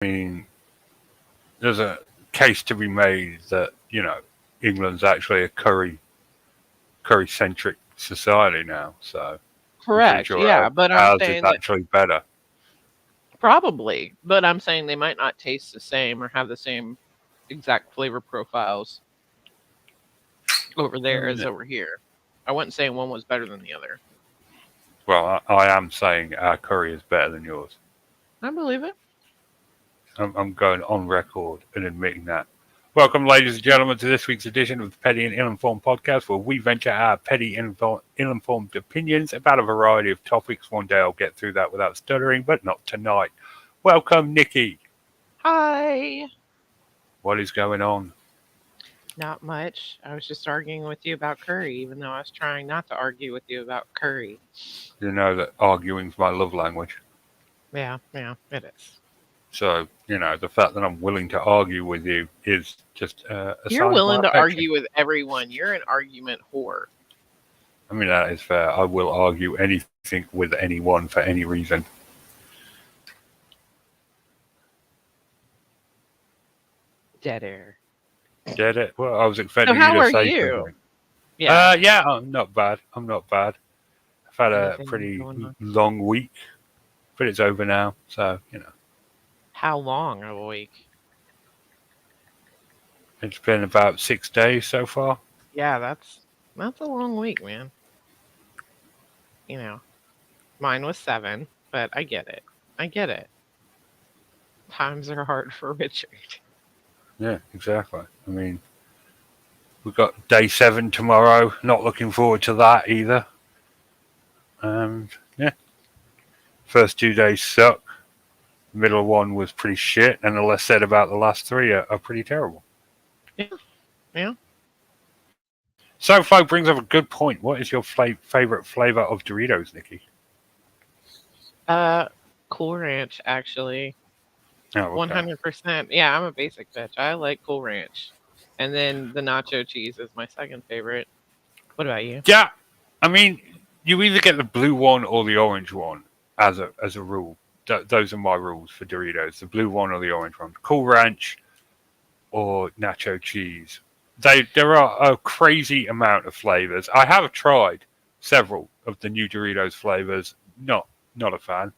mean, there's a case to be made that England's actually a curry-centric society now. So I'm pretty Correct. sure Yeah, but I'm ours is saying that actually better. probably, but I'm saying they might not taste the same or have the same exact flavor profiles over there as over here. I wasn't saying one was better than the other. Well, I am saying our curry is better than yours. I believe it. I'm going on record and admitting that. Welcome, ladies and gentlemen, to this week's edition of the Petty and Ill-Informed Podcast, where we venture our petty and ill-informed opinions about a variety of topics. One day I'll get through that without stuttering, but not tonight. Welcome, Nikki. Hi. What is going on? Not much. I was just arguing with you about curry, even though I was trying not to argue with you about curry. You know that arguing's my love language. Yeah, it is. So, the fact that I'm willing to argue with you is just a You're sign of my willing to affection. argue with everyone. You're an argument whore. I mean, that is fair. I will argue anything with anyone for any reason. Dead air. Did it? Well, I was expecting So how you to are say you? something. Yeah. Yeah, I'm not bad. I've had a Anything pretty going on? long week, but it's over now. So, How long of a week? it's been about 6 days so far. Yeah, that's a long week, man. Mine was 7, but I get it. Times are hard for Richard. Yeah, exactly. I mean, we've got day 7 tomorrow. Not looking forward to that either. Yeah. First 2 days suck. Middle one was pretty shit, and the less said about the last 3 are pretty terrible. Yeah. So, Flo brings up a good point. What is your favorite flavor of Doritos, Nikki? Cool Ranch, actually. Oh, okay. 100%. Yeah, I'm a basic bitch. I like Cool Ranch. And then the nacho cheese is my second favorite. What about you? Yeah, I mean, you either get the blue one or the orange one as a rule. Those are my rules for Doritos: the blue one or the orange one. Cool Ranch or nacho cheese. There are a crazy amount of flavors. I have tried several of the new Doritos flavors. Not a fan.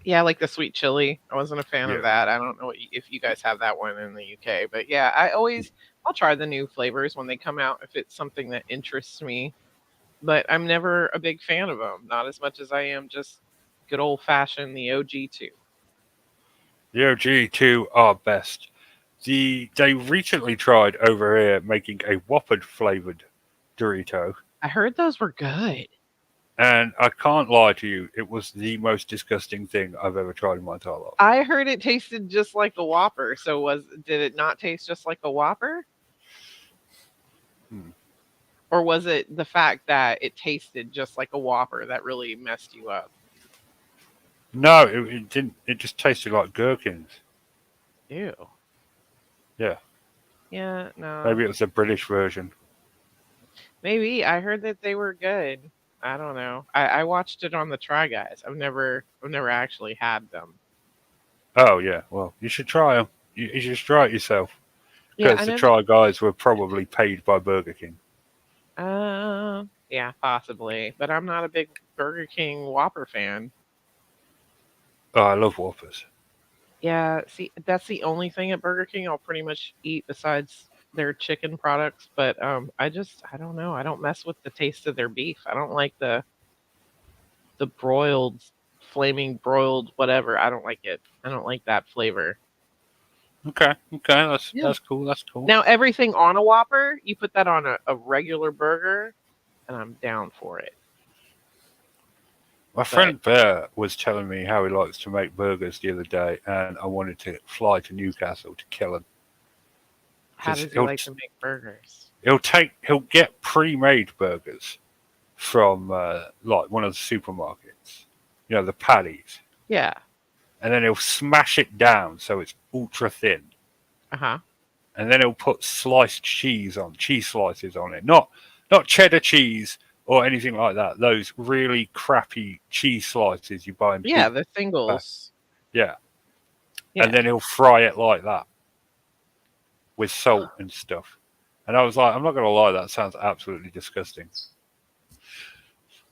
Yeah, like the sweet chili. I wasn't a fan Yeah. of that. I don't know if you guys have that one in the UK, but yeah, I'll try the new flavors when they come out if it's something that interests me. But I'm never a big fan of them. Not as much as I am just good old fashioned the OG two. The OG2 are best. They recently tried over here making a Whopper flavored Dorito. I heard those were good. And I can't lie to you, it was the most disgusting thing I've ever tried in my entire life. I heard it tasted just like a Whopper. So did it not taste just like a Whopper? Hmm. Or was it the fact that it tasted just like a Whopper that really messed you up? No, it didn't. It just tasted like gherkins. Ew. Yeah, Yeah, no. maybe it was a British version. Maybe. I heard that they were good. I don't know. I watched it on the Try Guys. I've never actually had them. Oh yeah, well you should try them. You should try it yourself Yeah, because I the know that. Try Guys were probably paid by Burger King. Yeah, possibly. But I'm not a big Burger King Whopper fan. Oh, I love Whoppers. Yeah, see, that's the only thing at Burger King I'll pretty much eat besides their chicken products. But I don't know. I don't mess with the taste of their beef. I don't like the broiled, flaming broiled whatever. I don't like it. I don't like that flavor. Okay, Yeah. that's cool. That's cool. Now everything on a Whopper, you put that on a regular burger, and I'm down for it. My But friend Bear was telling me how he likes to make burgers the other day, and I wanted to fly to Newcastle to kill him how because does he like to make burgers? he'll get pre-made burgers from like one of the supermarkets, the patties, Yeah. and then he'll smash it down so it's ultra thin, Uh-huh. and then he'll put sliced cheese slices on it, not cheddar cheese or anything like that. Those really crappy cheese slices you buy in Yeah, big, the uh, singles. yeah, and Yeah. then he'll fry it like that with salt and stuff. And I was like, I'm not going to lie, that sounds absolutely disgusting.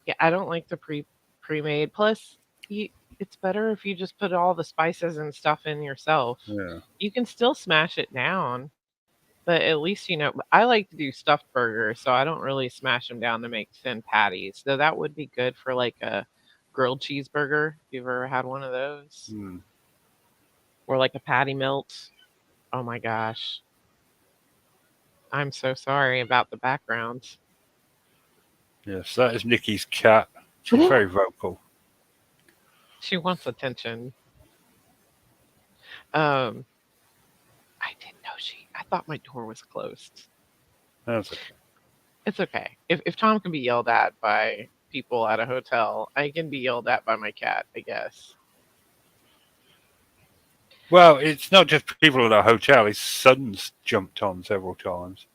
Yeah, I don't like the pre-made. Plus, you, it's better if you just put all the spices and stuff in yourself. Yeah. You can still smash it down, but at least I like to do stuffed burgers, so I don't really smash them down to make thin patties. Though that would be good for like a grilled cheeseburger. You've ever had one of those? Hmm. Or like a patty melt? Oh my gosh. I'm so sorry about the background. Yes, that is Nikki's cat. She's very vocal. She wants attention. Um, I didn't know I thought my door was closed. That's okay. It's okay. If Tom can be yelled at by people at a hotel, I can be yelled at by my cat, I guess. Well, it's not just people at a hotel. His son's jumped on several times.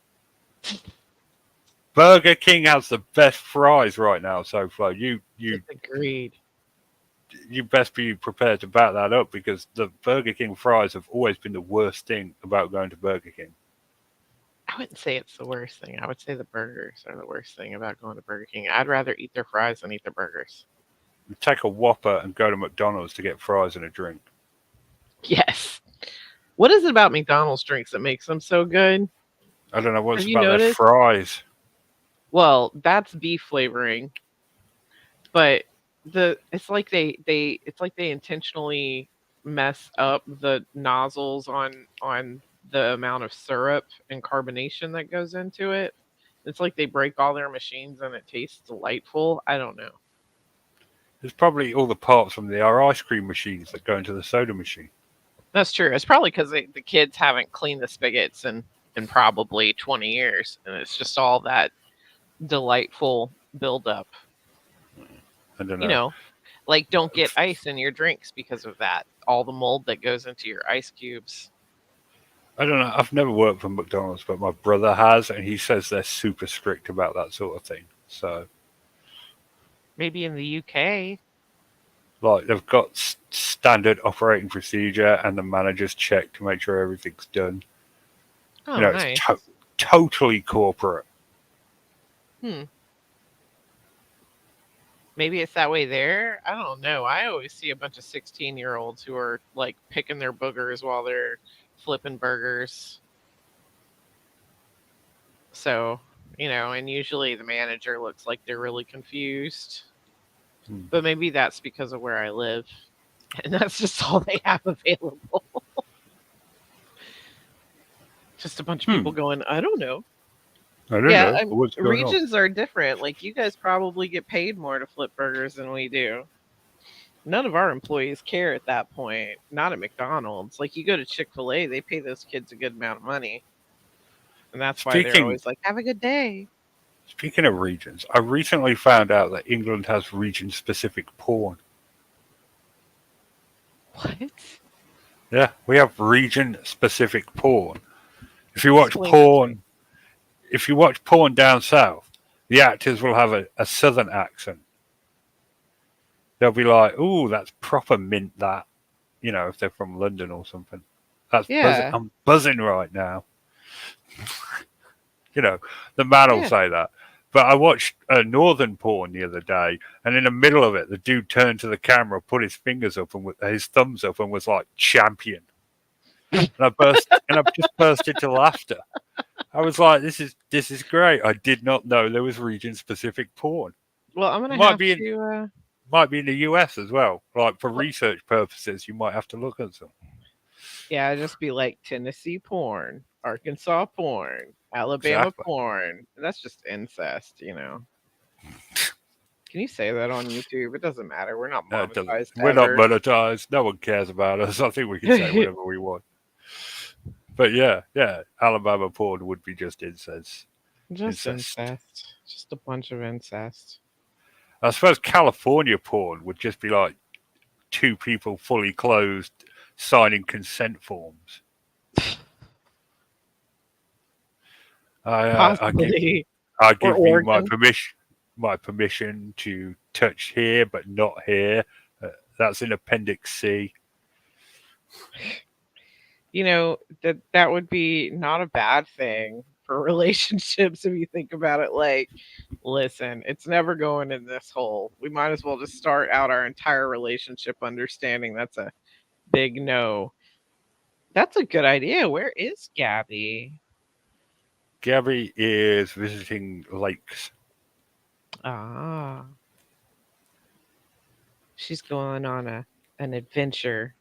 Burger King has the best fries right now so far. Disagreed. You best be prepared to back that up because the Burger King fries have always been the worst thing about going to Burger King. I wouldn't say it's the worst thing. I would say the burgers are the worst thing about going to Burger King. I'd rather eat their fries than eat their burgers. You take a Whopper and go to McDonald's to get fries and a drink. Yes. What is it about McDonald's drinks that makes them so good? I don't know what's Have you about their noticed? fries. Well, that's beef flavoring, but it's like they intentionally mess up the nozzles on the amount of syrup and carbonation that goes into it. It's like they break all their machines and it tastes delightful. I don't know. There's probably all the parts from the our ice cream machines that go into the soda machine. That's true. It's probably because the kids haven't cleaned the spigots in probably 20 years, and it's just all that delightful buildup. I don't You know. know, like don't get ice in your drinks because of that. All the mold that goes into your ice cubes. I don't know. I've never worked for McDonald's, but my brother has, and he says they're super strict about that sort of thing. So, Maybe in the UK. like, they've got standard operating procedure, and the managers check to make sure everything's done. Oh, It's nice. totally corporate. Hmm. Maybe it's that way there. I don't know. I always see a bunch of 16-year-olds who are like picking their boogers while they're flipping burgers. So, and usually the manager looks like they're really confused. Hmm. But maybe that's because of where I live. And that's just all they have available. Just a bunch of people going, I don't know. I don't Yeah, know what's going on. regions are different. Like, you guys probably get paid more to flip burgers than we do. None of our employees care at that point. Not at McDonald's. Like, you go to Chick-fil-A, they pay those kids a good amount of money. And that's why they're Speaking always like, have a good day. speaking of regions, I recently found out that England has region-specific porn. What? Yeah, we have region-specific porn. If you watch Explain that to me. porn, if you watch porn down south, the actors will have a southern accent. They'll be like, "Ooh, that's proper mint." That if they're from London or something, that's buzzing. Yeah. I'm buzzing right now. The man will Yeah. say that. But I watched a northern porn the other day, and in the middle of it, the dude turned to the camera, put his fingers up and his thumbs up, and was like, "Champion." And I just burst into laughter. I was like, this is great. I did not know there was region specific porn. Well, I'm going It to might have be in to. might be in the US as well. Like for research purposes, you might have to look at some. Yeah, just be like Tennessee porn, Arkansas porn, Alabama Exactly. porn. That's just incest. Can you say that on YouTube? It doesn't matter. We're not No, it doesn't. monetized We're not ever. monetized. No one cares about us. I think we can say whatever we want. But yeah, Alabama porn would be just incest. Just Incest. incest. Just a bunch of incest. I suppose California porn would just be like two people fully clothed signing consent forms. I give Possibly. I Or give you Oregon. my permission to touch here but not here. That's in Appendix C. You know, that would be not a bad thing for relationships if you think about it. Like, listen, it's never going in this hole. We might as well just start out our entire relationship understanding that's a big no. That's a good idea. Where is Gabby? Gabby is visiting lakes. Ah, she's going on an adventure.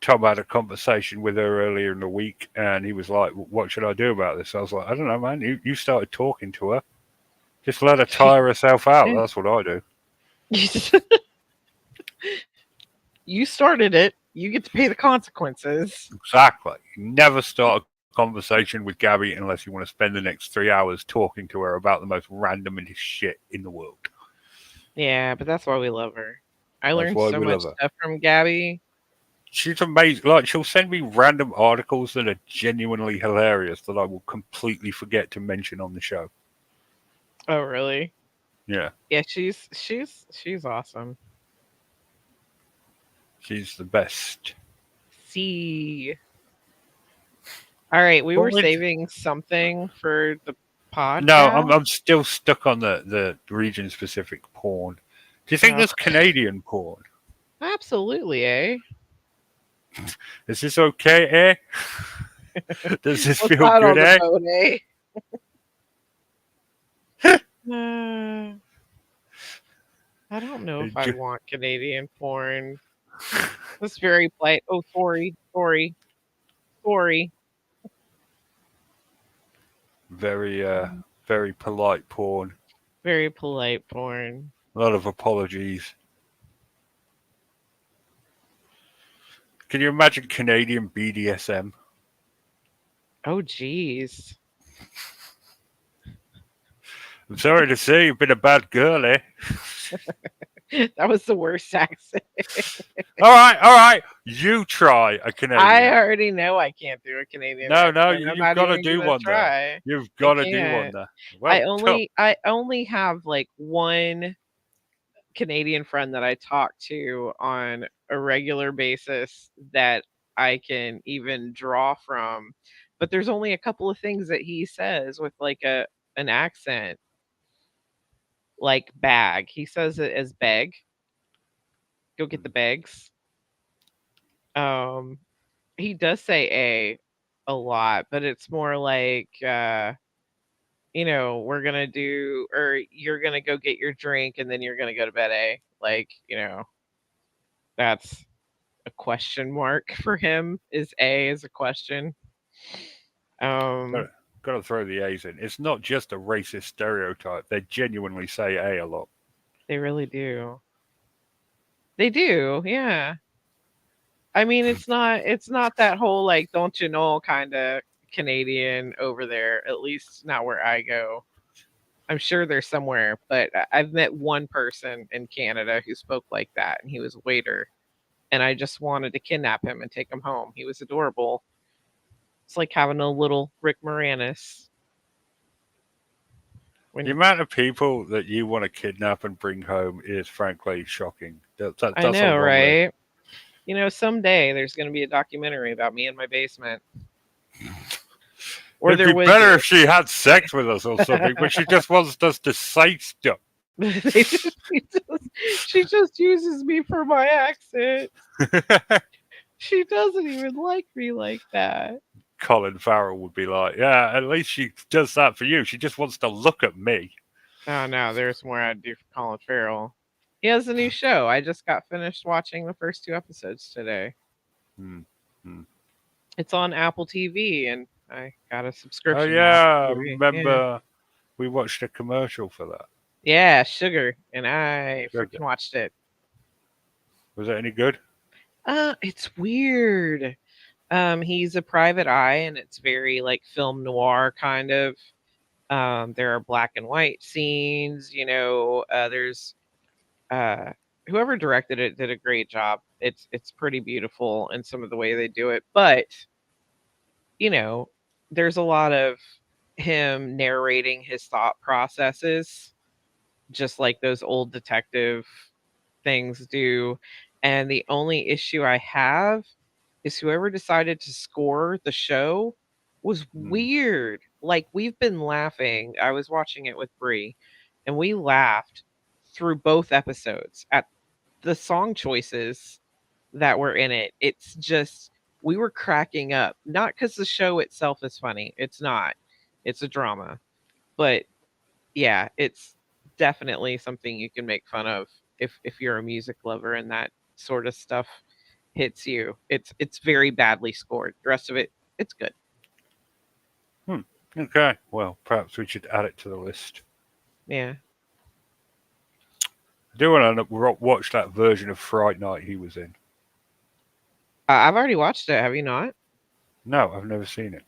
Tom had a conversation with her earlier in the week, and he was like, "What should I do about this?" I was like, "I don't know, man. You started talking to her. Just let her tire herself out. That's what I do." You started it. You get to pay the consequences. Exactly. You never start a conversation with Gabby unless you want to spend the next 3 hours talking to her about the most randomest shit in the world. Yeah, but that's why we love her. I That's learned why so we much love her. stuff from Gabby. She's amazing. Like, she'll send me random articles that are genuinely hilarious that I will completely forget to mention on the show. Oh, really? Yeah, Yeah, she's awesome. she's the best. See. All right, we were Well, saving something for the no, podcast. I'm still stuck on the region specific porn. Do you think Oh, there's Canadian porn? absolutely, eh? Is this okay, eh? Does this What's feel that good, on the eh? boat, eh? Uh, I don't know if I'd want Canadian porn. That's very polite. Oh, sorry. Very, very polite porn. Very polite porn. A lot of apologies. Can you imagine Canadian BDSM? Oh, geez. I'm sorry to say you've been a bad girl, eh? That was the worst accent. All right. You try a I Canadian. already know I can't do a Canadian No, accent. I'm you've not got to even do gonna one there. try. You've I got to do one can't. there. I Well, only I only have like one Canadian friend that I talk to on a regular basis that I can even draw from. But there's only a couple of things that he says with like a an accent, like bag. He says it as beg. Go get the bags. Um, he does say a lot, but it's more like we're gonna do or you're gonna go get your drink and then you're gonna go to bed, like, that's a question mark for him. Is a is a question. Um, got to throw the A's in. It's not just a racist stereotype. They genuinely say A lot. they really do. They do, yeah. I mean, it's not that whole like don't you know kind of Canadian over there, at least not where I go. I'm sure there's somewhere, but I've met one person in Canada who spoke like that, and he was a waiter, and I just wanted to kidnap him and take him home. He was adorable. It's like having a little Rick Moranis. The When amount of people that you want to kidnap and bring home is frankly shocking. I That's a know, long list. right? Someday there's going to be a documentary about me in my basement, or It'd there be would better be. if she had sex with us or something, but she just wants us to say stuff. She just uses me for my accent. She doesn't even like me like that. Colin Farrell would be like, "Yeah, at least she does that for you. She just wants to look at me." Oh no, there's more I'd do for Colin Farrell. He has a new show. I just got finished watching the first two episodes today. Hmm. Hmm. It's on Apple TV, and I got a Oh subscription to Apple yeah, I TV. Yeah, remember we watched a commercial for that. yeah, Sugar, and I Good. freaking watched it. Was it any good? It's weird. He's a private eye, and it's very like film noir kind of. There are black and white scenes. There's uh, whoever directed it did a great job. It's pretty beautiful in some of the way they do it, but you know, there's a lot of him narrating his thought processes, just like those old detective things do. And the only issue I have is whoever decided to score the show was Hmm. weird. Like we've been laughing. I was watching it with Bree, and we laughed through both episodes at the song choices that were in it. It's just we were cracking up, not because the show itself is funny. It's not. It's a drama. But yeah, it's definitely something you can make fun of if you're a music lover and that sort of stuff hits you. It's very badly scored. The rest of it, it's good. Hmm. Okay. Well, perhaps we should add it to the list. Yeah. I do want to watch that version of Fright Night he was in. I've already watched it. Have you not? No, I've never seen it.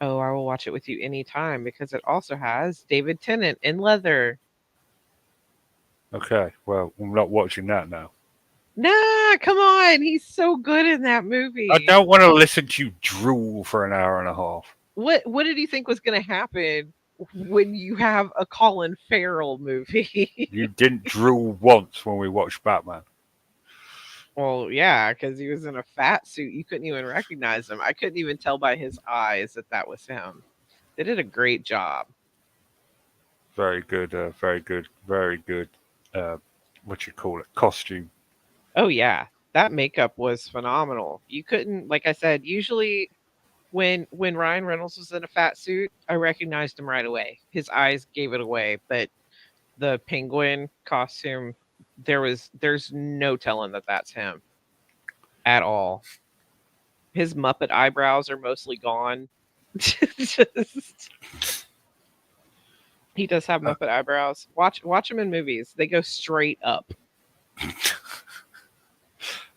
Oh, I will watch it with you anytime because it also has David Tennant in leather. Okay. Well, I'm not watching that now. Nah, come on. He's so good in that I movie. don't want to listen to you drool for an hour and a half. What did he think was going to happen when you have a Colin Farrell movie? You didn't drool once when we watched Batman. Well, yeah, because he was in a fat suit. You couldn't even recognize him. I couldn't even tell by his eyes that that was him. They did a great job. Very good. Very good. Very good. Uh, what you call it? Costume. Oh yeah, that makeup was phenomenal. You couldn't, like I said, usually when Ryan Reynolds was in a fat suit, I recognized him right away. His eyes gave it away, but the penguin costume, there's no telling that that's him at all. His Muppet eyebrows are mostly gone. Just he does have Uh, Muppet eyebrows. Watch him in movies. They go straight up.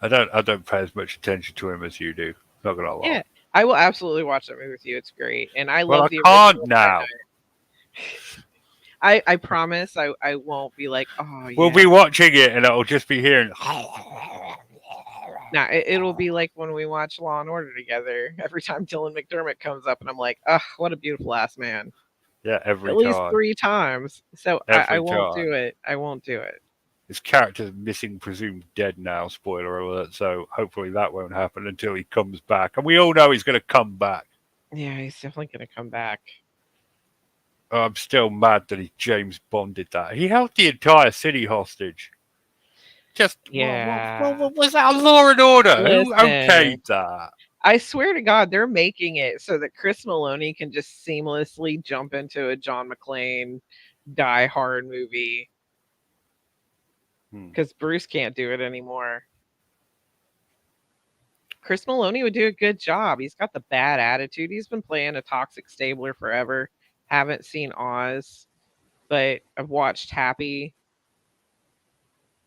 I don't pay as much attention to him as you do. Not gonna lie. Yeah, I will absolutely watch that movie with you. It's great, and I Well, love I the can't original Fright now. Night. I promise I won't be like, oh We'll yeah. be watching it, and it'll just be hearing. Now it'll be like when we watch Law and Order together. Every time Dylan McDermott comes up, and I'm like, oh, what a beautiful ass man. Yeah, At every least time. 3 times. So I Every won't time. do it. I won't do it. His character's missing, presumed dead now. Spoiler alert. So hopefully that won't happen until he comes back, and we all know he's going to come back. Yeah, he's definitely gonna come back. I'm still mad that he James Bonded that. He held the entire city hostage. Just Yeah. what was that? Law and Order. Who Listen, okayed that? I swear to God, they're making it so that Chris Maloney can just seamlessly jump into a John McClane Die Hard movie Hmm. because Bruce can't do it anymore. Chris Maloney would do a good job. He's got the bad attitude. He's been playing a toxic stabler forever. Haven't seen Oz, but I've watched Happy,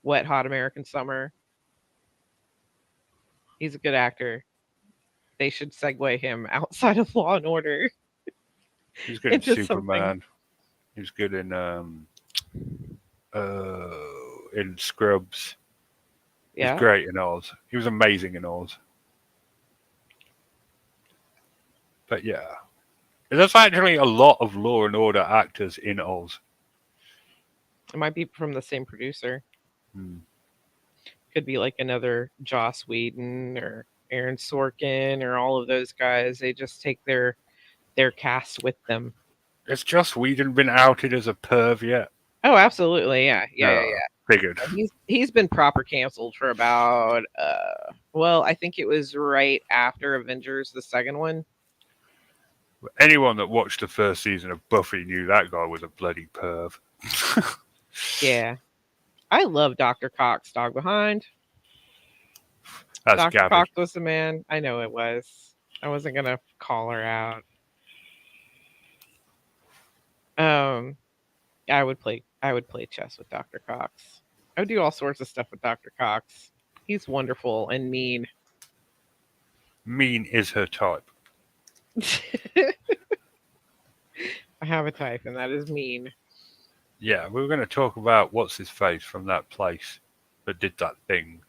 Wet Hot American Summer. He's a good actor. They should segue him outside of Law and Order He was good in into something. Superman. He was good in Scrubs. He was Yeah. great in Oz. He was amazing in Oz. But yeah, there's actually a lot of Law and Order actors in Oz. It might be from the same producer. Hmm. Could be like another Joss Whedon or Aaron Sorkin or all of those guys. They just take their cast with them. Has Joss Whedon been outed as a perv yet? Oh, absolutely. Yeah. Yeah, yeah, No, yeah. figured. He's been proper canceled for about well, I think it was right after Avengers the second one. Anyone that watched the first season of Buffy knew that guy was a bloody perv. Yeah. I love Dr. Cox Dog Behind. That's Dr. Gabby. Cox was the man. I know it was. I wasn't gonna call her out. Um I would play chess with Dr. Cox. I would do all sorts of stuff with Dr. Cox. He's wonderful and mean. Mean is her type. I have a type, and that is mean. Yeah, we were going to talk about what's his face from that place that did that thing.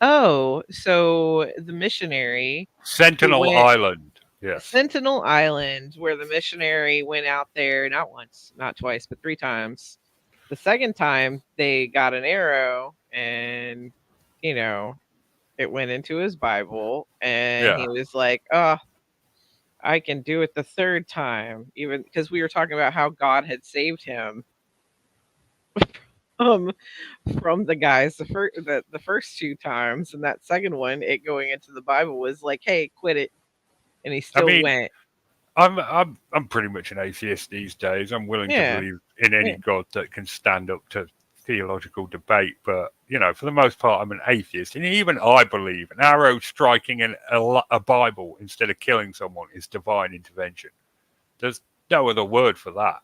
Oh, so the missionary who Sentinel went Island. Yes. Sentinel Island, where the missionary went out there not once, not twice, but 3 times. The second time they got an arrow and, you know, it went into his Bible and Yeah. he was like, "Oh, I can do it the third time." Even because we were talking about how God had saved him um from the guys the first two times, and that second one, it going into the Bible was like, "Hey, quit it." And he I still mean, went. I'm pretty much an atheist these days. I'm willing to Yeah. believe in any Yeah. god that can stand up to theological debate, but for the most part, I'm an atheist, and even I believe an arrow striking a Bible instead of killing someone is divine intervention. There's no other word for that,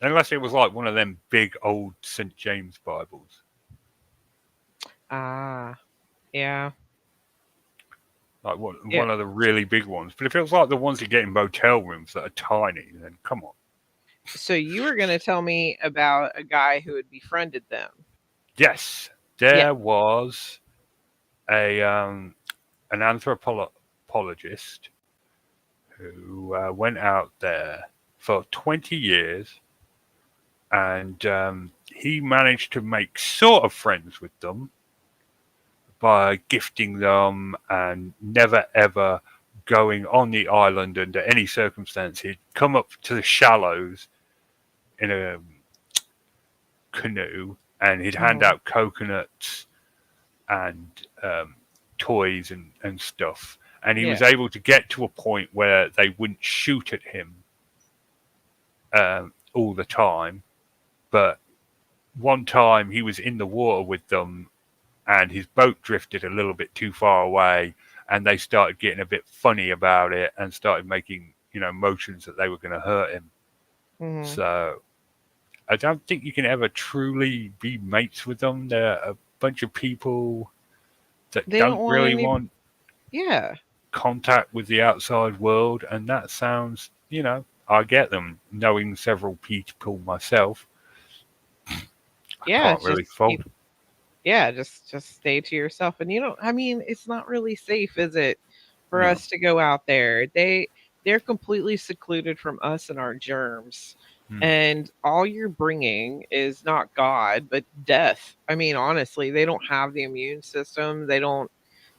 unless it was like one of them big old St. James Bibles, Ah, yeah. like Yeah. one of the really big ones. But if it was like the ones you get in motel rooms that are tiny, then come on. So you were going to tell me about a guy who had befriended them. Yes, Yeah. there was a an anthropologist who went out there for 20 years, and he managed to make sort of friends with them by gifting them and never ever going on the island under any circumstance. He'd come up to the shallows in a canoe and he'd hand Mhm. out coconuts and toys and stuff. And he was Yeah. able to get to a point where they wouldn't shoot at him all the time. But one time he was in the water with them and his boat drifted a little bit too far away and they started getting a bit funny about it and started making, motions that they were going to hurt him. Mhm. So I don't think you can ever truly be mates with them. They're a bunch of people that They don't don't want really any. want Yeah. contact with the outside world, and that sounds, I get them. Knowing several people myself, I Yeah, can't it's really just fault. yeah, just stay to yourself. And I mean, it's not really safe, is it, for No. us to go out there? They're completely secluded from us and our germs. Hmm. And all you're bringing is not God, but death. I mean, honestly, they don't have the immune system. They don't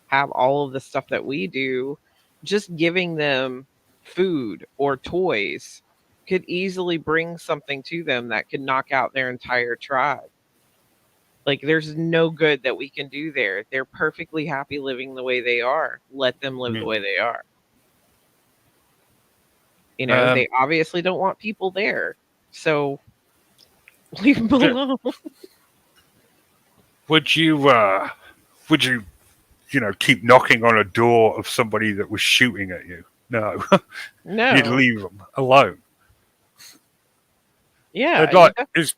have all of the stuff that we do. Just giving them food or toys could easily bring something to them that could knock out their entire tribe. Like, there's no good that we can do there. They're perfectly happy living the way they are. Let them live the Yeah. way they are. They Um, obviously don't want people there. So leave them alone. would you, would you, keep knocking on a door of somebody that was shooting at you? No, you'd No. leave them alone. Yeah, It's you like it's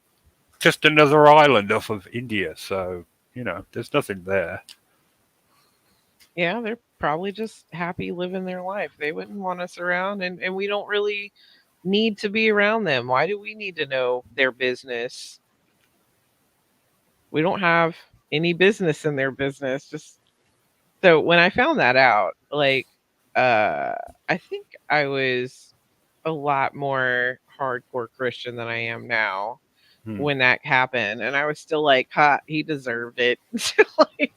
just another island off of India, so there's nothing there. yeah, they're probably just happy living their life. They wouldn't want us around, and we don't really need to be around them. Why do we need to know their business? We don't have any business in their business. Just so when I found that out, like, uh I think I was a lot more hardcore Christian than I am now Hmm. when that happened, and I was still like, "Ha, he deserved it." Like,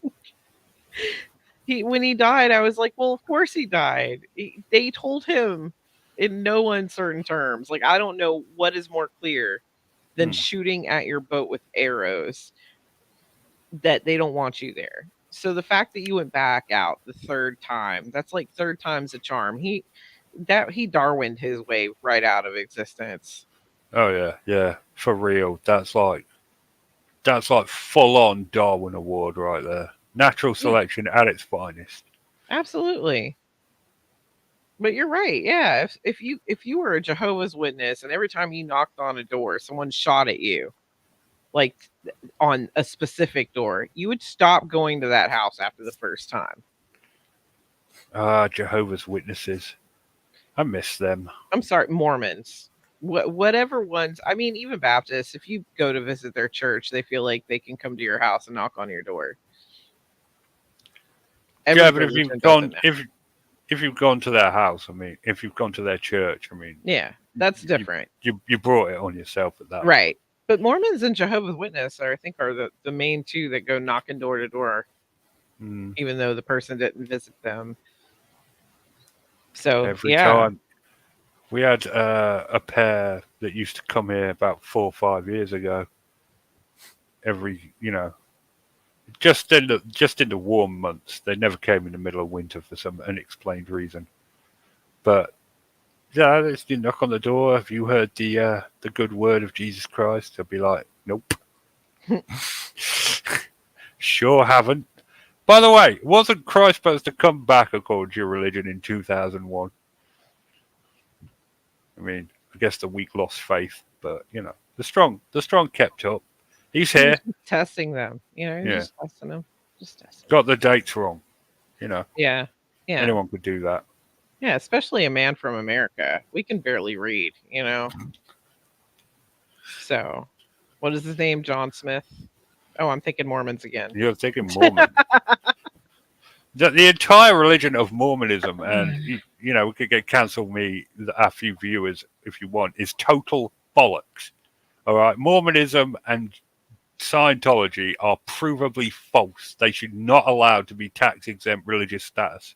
he when he died, I was like, "Well, of course he died." They told him in no uncertain terms. Like, I don't know what is more clear than Hmm. shooting at your boat with arrows that they don't want you there. So the fact that you went back out the third time, that's like third time's a charm. He Darwined his way right out of existence. Oh yeah, yeah, for real. That's like full on Darwin Award right there. Natural Yeah, selection at its finest. absolutely. But you're right. Yeah, if you were a Jehovah's Witness and every time you knocked on a door, someone shot at you, like on a specific door, you would stop going to that house after the first time. Ah, Jehovah's Witnesses. I miss them. I'm sorry, Mormons. Whatever ones, I mean, even Baptists, if you go to visit their church, they feel like they can come to your house and knock on your door. Yeah, Every but if you've religion does it gone now. if you've gone to their house, I mean, if you've gone to their church, I mean, Yeah. That's you different. you brought it on yourself at that point. Right. But Mormons and Jehovah's Witness are, I think, are the main two that go knocking door to door, Mm. even though the person didn't visit them. So Every yeah. time we had a pair that used to come here about 4 or 5 years ago. Every just in the warm months, they never came in the middle of winter for some unexplained reason. But yeah, it's you knock on the door. Have you heard the good word of Jesus Christ? They'll be like, nope, sure haven't. By the way, wasn't Christ supposed to come back according to your religion in 2001? I mean, I guess the weak lost faith, but the strong kept up. He's He was here. just testing them. He was Yeah, just testing them. Just testing got them. the dates wrong. You know, Yeah. Yeah. anyone could do that. Yeah, especially a man from America. We can barely read. So, what is his name? John Smith. Oh, I'm thinking Mormons again. You're thinking Mormon. The entire religion of Mormonism, and we could get cancel me, a few viewers, if you want, is total bollocks. All right, Mormonism and Scientology are provably false. They should not allowed to be tax exempt religious status.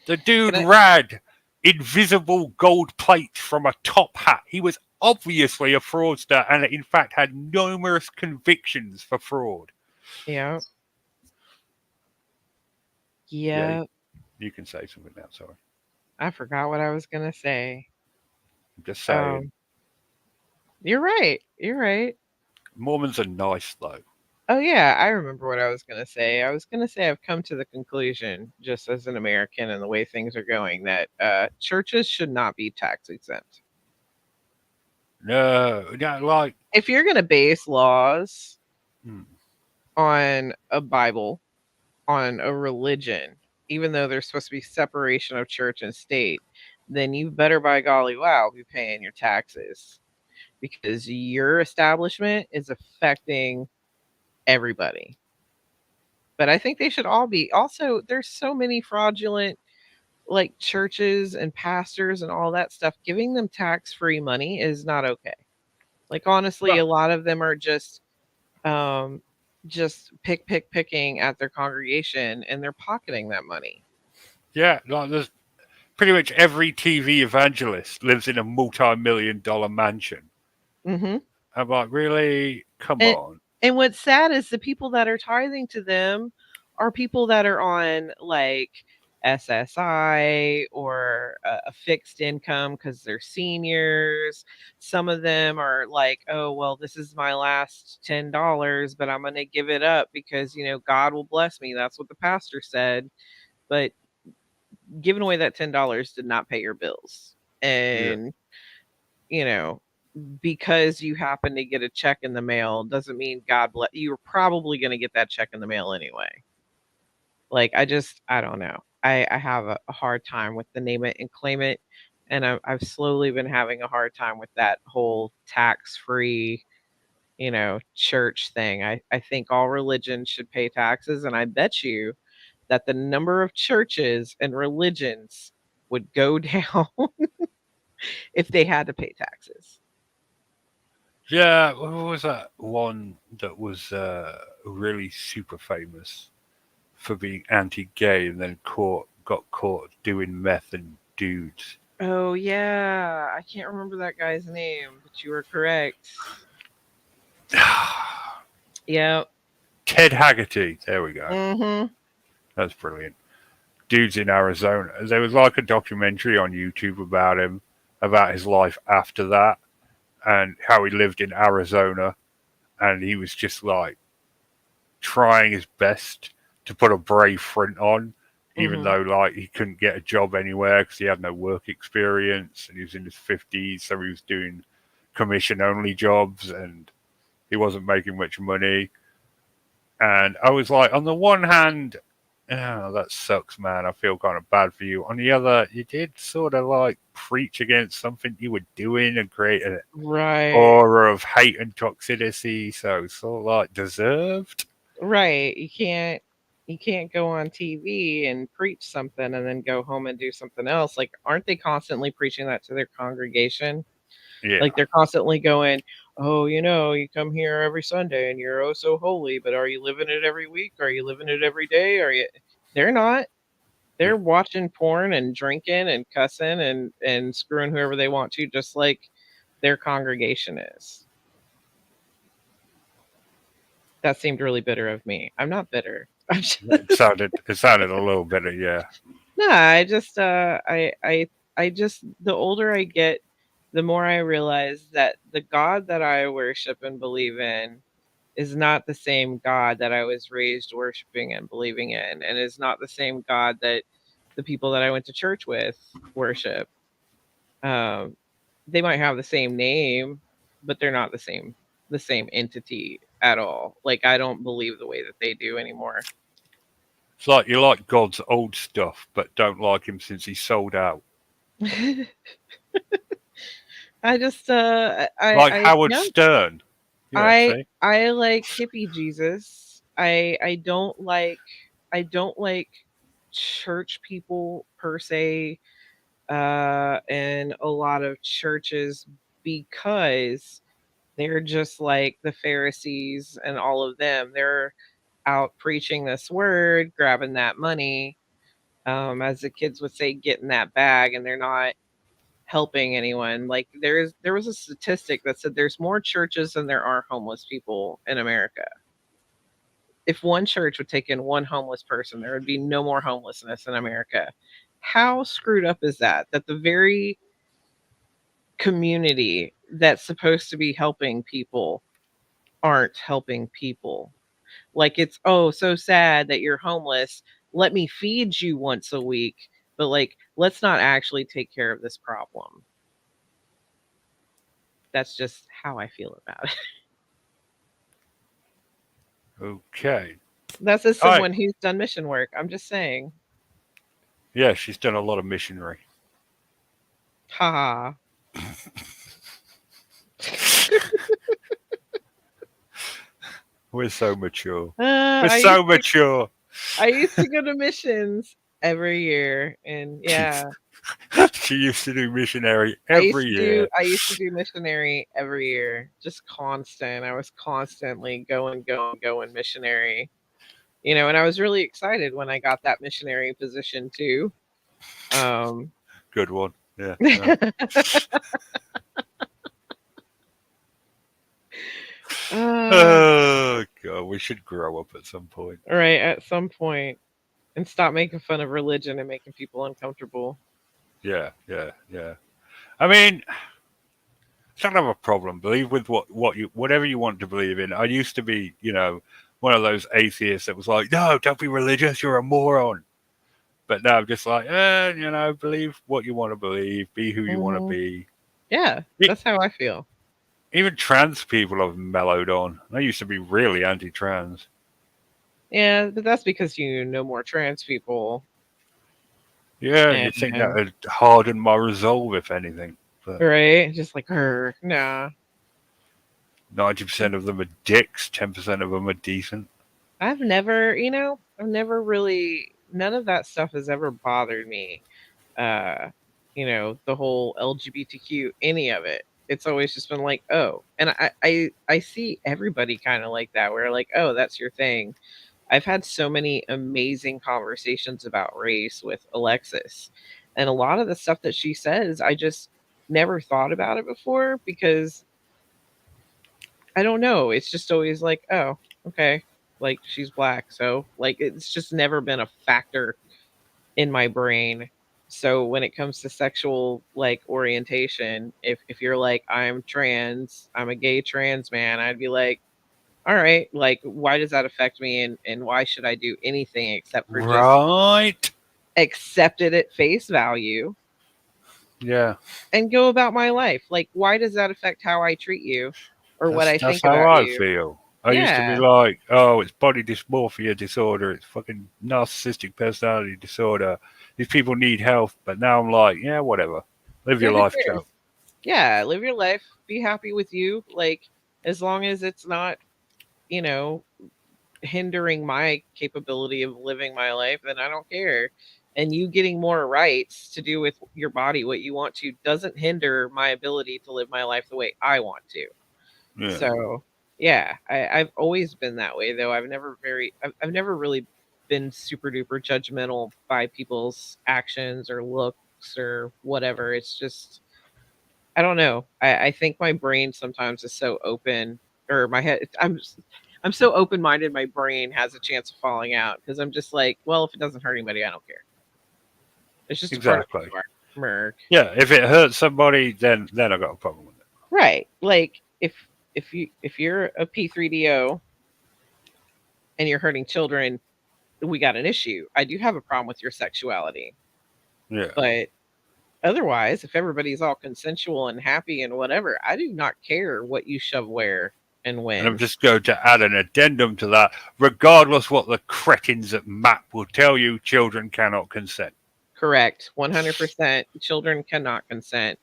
The Can dude I? rad invisible gold plates from a top hat. He was obviously a fraudster and in fact had numerous convictions for fraud. Yeah. Yeah, Yeah. you can say something now, sorry. I forgot what I was gonna say. I'm just saying. Um, you're right. You're right. Mormons are nice though. Oh yeah, I remember what I was gonna say. I was gonna say I've come to the conclusion, just as an American and the way things are going, that churches should not be tax exempt. No, no, like, If you're gonna base laws hmm, on a Bible, on a religion, even though there's supposed to be separation of church and state, then you better by golly wow be paying your taxes, because your establishment is affecting everybody. But I think they should all be. Also, there's so many fraudulent like churches and pastors and all that stuff. Giving them tax-free money is not okay. Like honestly, well, a lot of them are um just picking at their congregation, and they're pocketing that money. yeah, like there's pretty much every TV evangelist lives in a multi-million-dollar mansion. Mhm. I'm like, really? Come And on. and what's sad is the people that are tithing to them are people that are on like SSI or a fixed income because they're seniors. Some of them are like, oh, well, this is my last $10, but I'm going to give it up because, God will bless me. That's what the pastor said. But giving away that $10 did not pay your bills. Yeah, And, you know, because you happen to get a check in the mail doesn't mean God bless. You're probably going to get that check in the mail anyway. Like I don't know. I have a hard time with the name it and claim it, and I've slowly been having a hard time with that whole tax free, church thing. I think all religions should pay taxes, and I bet you that the number of churches and religions would go down if they had to pay taxes. yeah. What was that one that was really super famous for being anti-gay and then got caught doing meth and dudes? Oh yeah, I can't remember that guy's name, but you were correct. Yeah. Ted Haggerty. There we go. Mhm. That's brilliant. Dude's in Arizona. There was like a documentary on YouTube about him, about his life after that, and how he lived in Arizona, and he was just like trying his best to put a brave front on, even Mhm. though like he couldn't get a job anywhere because he had no work experience and he was in his 50s, so he was doing commission only jobs and he wasn't making much money. And I was like, on the one hand, oh, that sucks, man. I feel kind of bad for you. On the other, you did sort of like preach against something you were doing and create an Right. aura of hate and toxicity. So, sort of like deserved. Right. You can't. You can't go on TV and preach something and then go home and do something else. Like, aren't they constantly preaching that to their congregation? Yeah. Like, they're constantly going, "Oh, you come here every Sunday and you're oh so holy, but are you living it every week? Are you living it every day? Are you?" They're not. Yeah. They're watching porn and drinking and cussing and screwing whoever they want to, just like their congregation is. That seemed really bitter of me. I'm not bitter. I'm just, It sounded a little better, yeah. nah, I just I just the older I get, the more I realize that the God that I worship and believe in is not the same God that I was raised worshiping and believing in, and is not the same God that the people that I went to church with worship. Um, they might have the same name, but they're not the same entity at all. Like, I don't believe the way that they do anymore. It's like you like God's old stuff, but don't like him since he sold out. I just Like I Howard yeah, Stern. Yeah, see? I like hippie Jesus. I don't like church people per se, and a lot of churches, because they're just like the Pharisees and all of them. They're out preaching this word, grabbing that money, as the kids would say, getting that bag, and they're not helping anyone. Like, there was a statistic that said there's more churches than there are homeless people in America. If one church would take in one homeless person, there would be no more homelessness in America. How screwed up is that? That the very community that's supposed to be helping people aren't helping people. Like, it's, oh, so sad that you're homeless. Let me feed you once a week, but like, let's not actually take care of this problem. That's just how I feel about it. Okay. That's as All right. someone who's done mission work. I'm just saying. Yeah, she's done a lot of missionary. Ha. We're so mature. We're I used so to mature. I used to go to missions every year, and She's, yeah, she used to do missionary every year. I used to do missionary every year, just constant. I was constantly going, going, going missionary. And I was really excited when I got that missionary position too. Um, Good one. Yeah. uh, Oh god, we should grow up at some point. right, at some point, and stop making fun of religion and making people uncomfortable. Yeah, yeah, yeah. I mean, I don't have a problem. Believe with whatever you want to believe in. I used to be, one of those atheists that was like, no, don't be religious. You're a moron. But now I'm just like, believe what you want to believe. Be who you want to Hmm. be. Yeah, E- that's how I feel. Even trans people have mellowed on. I used to be really anti-trans. Yeah, but that's because you know more trans people, Yeah, you think that and would harden my resolve, if anything. But right, just like her. Nah, 90% of them are dicks. 10% of them are decent. I've never really, none of that stuff has ever bothered me. The whole LGBTQ, any of it. It's always just been like, oh, and I see everybody kind of like that, where like, oh, that's your thing. I've had so many amazing conversations about race with Alexis, and a lot of the stuff that she says, I just never thought about it before, because I don't know. It's just always like, oh, okay, like she's black, so like it's just never been a factor in my brain. So when it comes to sexual like orientation, if you're like, I'm trans, I'm a gay trans man, I'd be like, all right, like, why does that affect me, and why should I do anything except for just Right? accept it at face value Yeah. and go about my life? Like, why does that affect how I treat you or what I That's think how about I you? feel. I used to be Yeah. like, oh, it's body dysmorphia disorder. It's fucking narcissistic personality disorder. These people need help. But now I'm like, yeah, whatever. Live Yeah, your who life, cares? Joe. Yeah, live your life, be happy with you, like, as long as it's not, you know, hindering my capability of living my life, then I don't care. And you getting more rights to do with your body what you want to doesn't hinder my ability to live my life the way I want to. Yeah. So yeah, I've always been that way though. I've never really been super duper judgmental by people's actions or looks or whatever. It's just I don't know. I think my brain sometimes is so open, or my head. I'm so open minded. My brain has a chance of falling out because I'm just like, well, if it doesn't hurt anybody, I don't care. It's just a part of Exactly. my Merc. Yeah. If it hurts somebody, then I got a problem with it. Right. Like if you're a P3DO and you're hurting children, we got an issue. I do have a problem with your sexuality, Yeah. but otherwise, if everybody's all consensual and happy and whatever, I do not care what you shove where and And I'm when. just going to add an addendum to that. Regardless what the cretins at MAP will tell you, children cannot consent. Correct. 100%. Children cannot consent.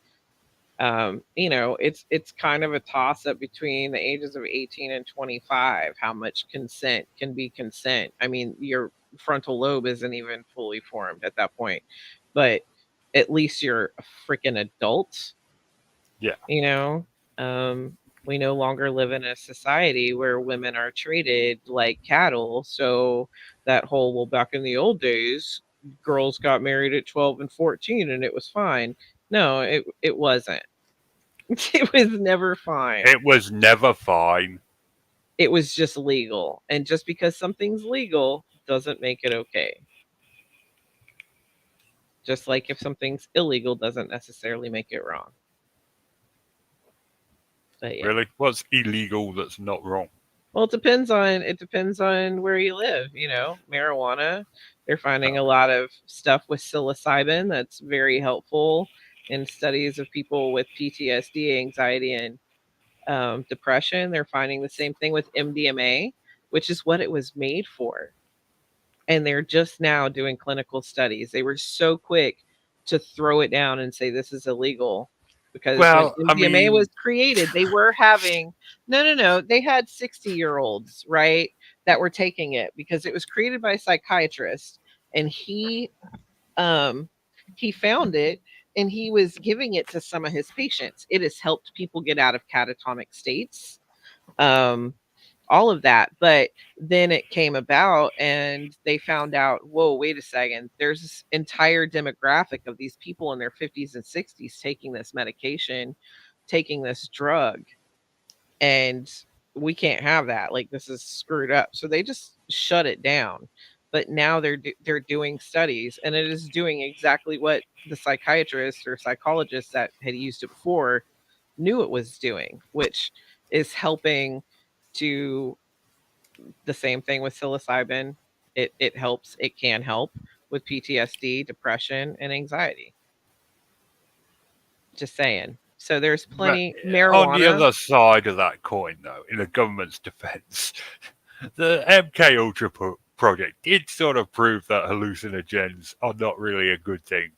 It's kind of a toss up between the ages of 18 and 25, how much consent can be consent. I mean, your frontal lobe isn't even fully formed at that point, but at least you're a freaking adult, Yeah. you know? We no longer live in a society where women are treated like cattle. So that whole, well, back in the old days, girls got married at 12 and 14 and it was fine. No, it wasn't. It was never fine. It was never fine. It was just legal. And just because something's legal doesn't make it okay. Just like if something's illegal doesn't necessarily make it wrong. But yeah. Really? What's illegal that's not wrong? Well, it depends on where you live, Marijuana, they're finding a Oh, lot of stuff with psilocybin that's very helpful in studies of people with PTSD, anxiety, and depression. They're finding the same thing with MDMA, which is what it was made for. And they're just now doing clinical studies. They were so quick to throw it down and say this is illegal because when well, I MDMA was mean, created, they were having no, they had 60-year-olds, right, that were taking it because it was created by a psychiatrist and um he found it and he was giving it to some of his patients. It has helped people get out of catatonic states. Um all of that. But then it came about and they found out, whoa, wait a second, there's this entire demographic of these people in their 50s and 60s taking this medication, taking this drug, and we can't have that. Like this is screwed up. So they just shut it down. But now they're doing studies and it is doing exactly what the psychiatrists or psychologists that had used it before knew it was doing, which is helping to the same thing with psilocybin. It helps. It can help with PTSD, depression, and anxiety. Just saying. So there's but plenty on the marijuana. other side of that coin, though, in the government's defence, the MK Ultra project did sort of prove that hallucinogens are not really a good thing.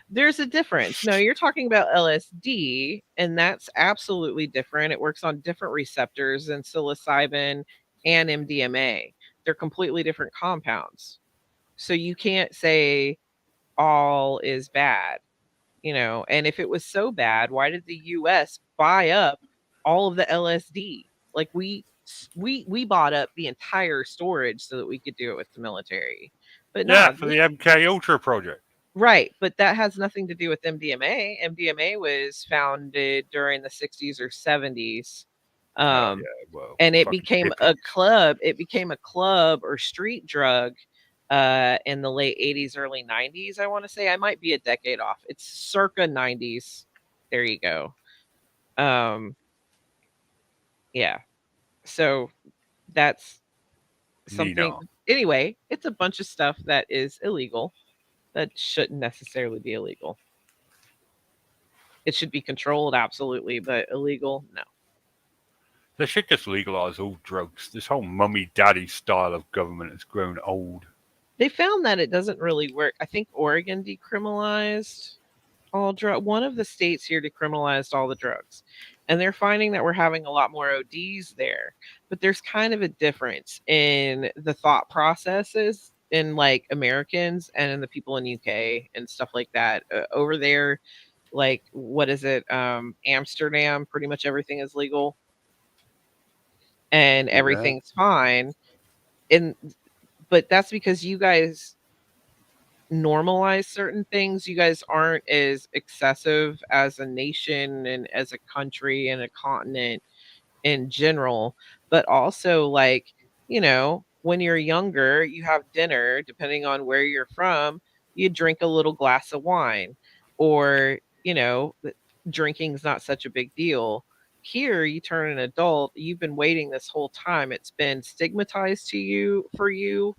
There's a difference. No, you're talking about LSD, and that's absolutely different. It works on different receptors than psilocybin and MDMA. They're completely different compounds. So you can't say all is bad. And if it was so bad, why did the US buy up all of the LSD? Like we bought up the entire storage so that we could do it with the military. But Yeah, nah, for the MK Ultra project. right, but that has nothing to do with MDMA. MDMA was founded during the 60s or 70s. Oh Um yeah, well, and it fucking became a hippies. club. It became a club or street drug in the late 80s, early 90s, I want to say. I might be a decade off. It's circa 90s. There you go. Um, yeah. So that's something. Nina. Anyway, it's a bunch of stuff that is illegal that shouldn't necessarily be illegal. It should be controlled, absolutely, but illegal, no. They should just legalize all drugs. This whole mummy daddy style of government has grown old. They found that it doesn't really work. I think Oregon decriminalized all drug. One of the states here decriminalized all the drugs, and they're finding that we're having a lot more ODs there. but there's kind of a difference in the thought processes in like Americans and in the people in UK and stuff like that. Over there, like what is it? Amsterdam, pretty much everything is legal and Yeah. everything's fine. And but that's because you guys normalize certain things. You guys aren't as excessive as a nation and as a country and a continent in general, but also like, when you're younger, you have dinner, depending on where you're from, you drink a little glass of wine, or, drinking's not such a big deal. Here, you turn an adult, you've been waiting this whole time. It's been stigmatized to you for you.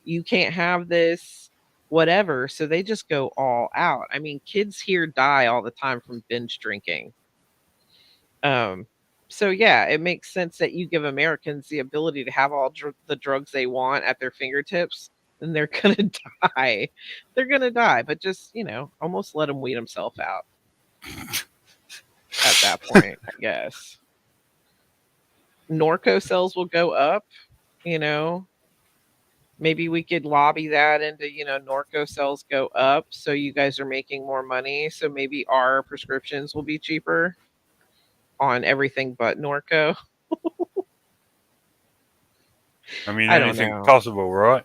You can't have this, whatever. So they just go all out. I mean, kids here die all the time from binge drinking. Um, so yeah, it makes sense that you give Americans the ability to have all the drugs they want at their fingertips, and they're gonna die. They're gonna die, but just almost let them weed themselves out at that point, I guess. Norco sales will go up. You know, maybe we could lobby that into Norco sales go up, so you guys are making more money. So maybe our prescriptions will be cheaper on everything but Norco. I mean, I don't anything's know. possible, right?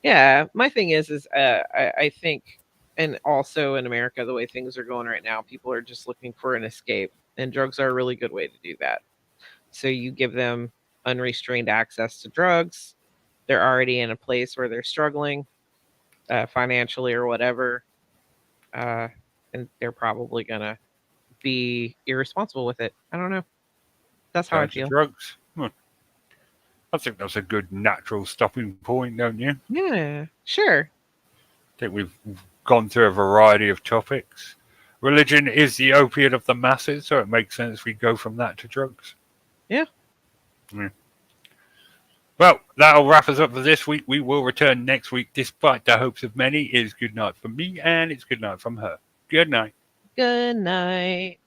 Yeah, my thing is I think, and also in America, the way things are going right now, people are just looking for an escape, and drugs are a really good way to do that. So you give them unrestrained access to drugs. They're already in a place where they're struggling financially or whatever, uh, and they're probably gonna be irresponsible with it. I don't know. That's how I Turn to feel. drugs. I think that's a good natural stopping point, don't you? Yeah, sure. I think we've gone through a variety of topics. Religion is the opiate of the masses, so it makes sense we go from that to drugs. Yeah. Yeah. Well, that'll wrap us up for this week. We will return next week, despite the hopes of many. It is good night from me, and it's good night from her. Good night. Good night.